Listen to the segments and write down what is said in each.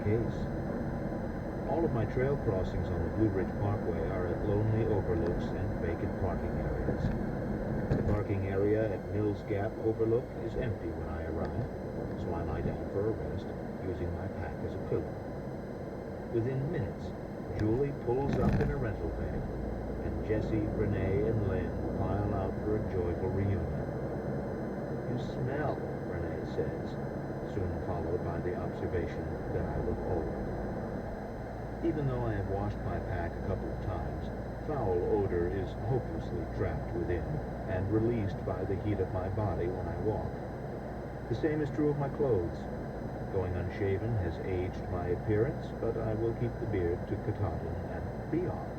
case. All of my trail crossings on the Blue Ridge Parkway are at lonely overlooks and vacant parking areas. The parking area at Mills Gap Overlook is empty when I arrive, so I lie down for a rest, using my pack as a pillow. Within minutes, Julie pulls up in a rental van, and Jessie, Renee, and Lynn pile out for a joyful reunion. "You smell," Renee says, soon followed by the observation that I look old. Even though I have washed my pack a couple of times, foul odor is hopelessly trapped within and released by the heat of my body when I walk. The same is true of my clothes. Going unshaven has aged my appearance, but I will keep the beard to Katahdin and beyond.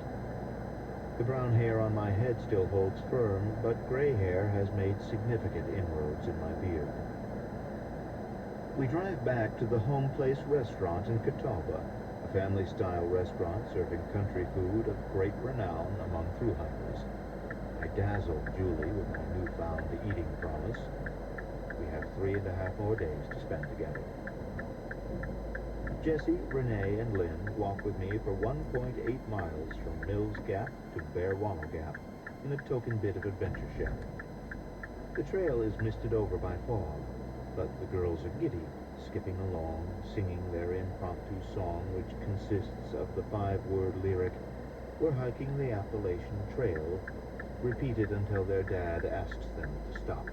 The brown hair on my head still holds firm, but gray hair has made significant inroads in my beard. We drive back to the Home Place restaurant in Catawba, a family-style restaurant serving country food of great renown among thru-hikers. I dazzle Julie with my newfound eating promise. We have 3.5 more days to spend together. Jessie, Renee, and Lynn walk with me for 1.8 miles from Mills Gap to Bear Wallow Gap in a token bit of adventure sharing. The trail is misted over by fog, but the girls are giddy, skipping along, singing their impromptu song, which consists of the 5-word lyric, "We're hiking the Appalachian Trail," repeated until their dad asks them to stop.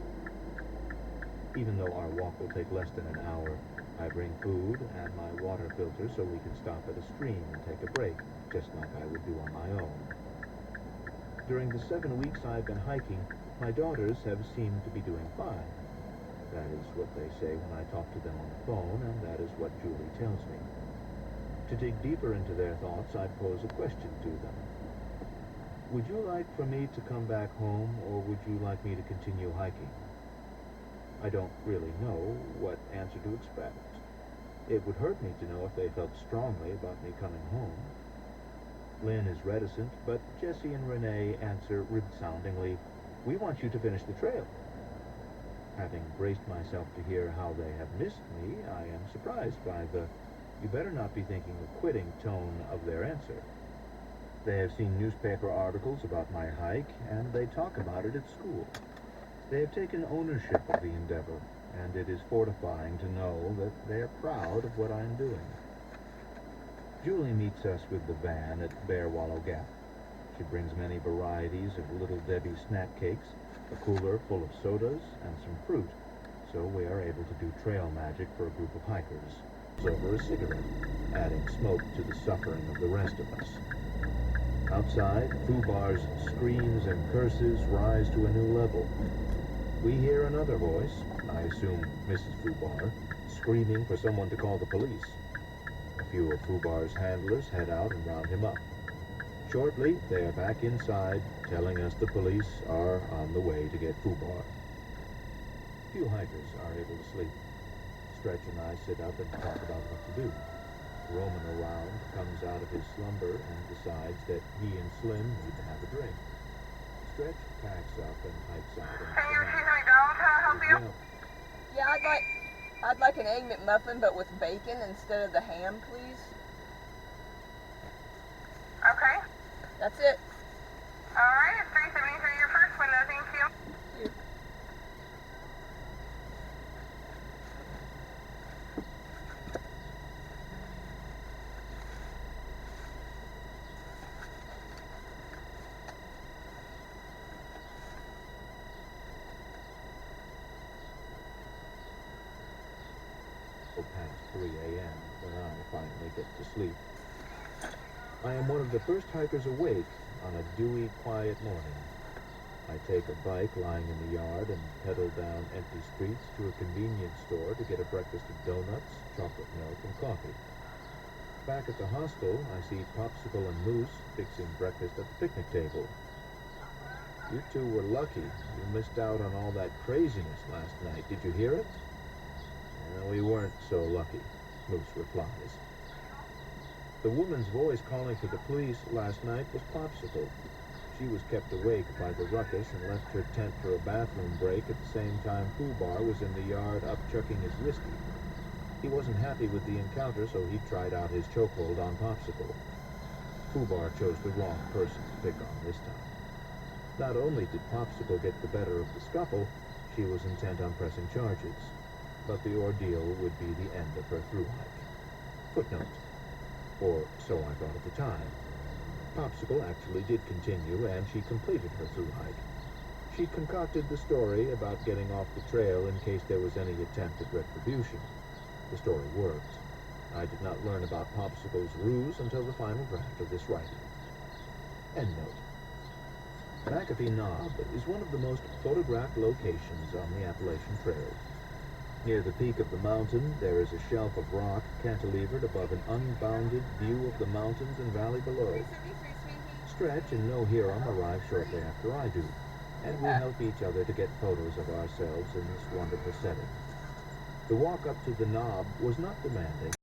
Even though our walk will take less than an hour, I bring food and my water filter so we can stop at a stream and take a break, just like I would do on my own. During the 7 weeks I've been hiking, my daughters have seemed to be doing fine. That is what they say when I talk to them on the phone, and that is what Julie tells me. To dig deeper into their thoughts, I pose a question to them. Would you like for me to come back home, or would you like me to continue hiking? I don't really know what answer to expect. It would hurt me to know if they felt strongly about me coming home. Lynn is reticent, but Jessie and Renee answer resoundingly, "We want you to finish the trail." Having braced myself to hear how they have missed me, I am surprised by the "you better not be thinking of quitting" tone of their answer. They have seen newspaper articles about my hike, and they talk about it at school. They have taken ownership of the endeavor, and it is fortifying to know that they are proud of what I am doing. Julie meets us with the van at Bear Wallow Gap. She brings many varieties of Little Debbie snack cakes, a cooler full of sodas, and some fruit, so we are able to do trail magic for a group of hikers. Over a cigarette, adding smoke to the suffering of the rest of us. Outside, Fubar's screams and curses rise to a new level. We hear another voice, I assume Mrs. Fubar, screaming for someone to call the police. A few of Fubar's handlers head out and round him up. Shortly, they are back inside, telling us the police are on the way to get Fubar. Few hikers are able to sleep. Stretch and I sit up and talk about what to do. Roman around comes out of his slumber and decides that he and Slim need to have a drink. Stretch packs up and hikes out. Hey, you're Cheese McDonald's. Can I help you? Yeah, I'd like an Egg McMuffin, but with bacon instead of the ham, please. Okay. That's it. All right, it's 373 your first window. Thank you. Thank you. Past 3 a.m. when I finally get to sleep. I am one of the first hikers awake on a dewy, quiet morning. I take a bike lying in the yard and pedal down empty streets to a convenience store to get a breakfast of donuts, chocolate milk, and coffee. Back at the hostel, I see Popsicle and Moose fixing breakfast at the picnic table. "You two were lucky. You missed out on all that craziness last night. Did you hear it?" "We weren't so lucky," Moose replies. The woman's voice calling for the police last night was Popsicle. She was kept awake by the ruckus and left her tent for a bathroom break at the same time Fubar was in the yard upchucking his whiskey. He wasn't happy with the encounter, so he tried out his chokehold on Popsicle. Fubar chose the wrong person to pick on this time. Not only did Popsicle get the better of the scuffle, she was intent on pressing charges. But the ordeal would be the end of her through hike. Footnote. Or so I thought at the time. Popsicle actually did continue, and she completed her through hike. She concocted the story about getting off the trail in case there was any attempt at retribution. The story worked. I did not learn about Popsicle's ruse until the final draft of this writing. Endnote. McAfee Knob is one of the most photographed locations on the Appalachian Trail. Near the peak of the mountain, there is a shelf of rock cantilevered above an unbounded view of the mountains and valley below. Stretch and No Hiram arrive shortly after I do, and we help each other to get photos of ourselves in this wonderful setting. The walk up to the knob was not demanding,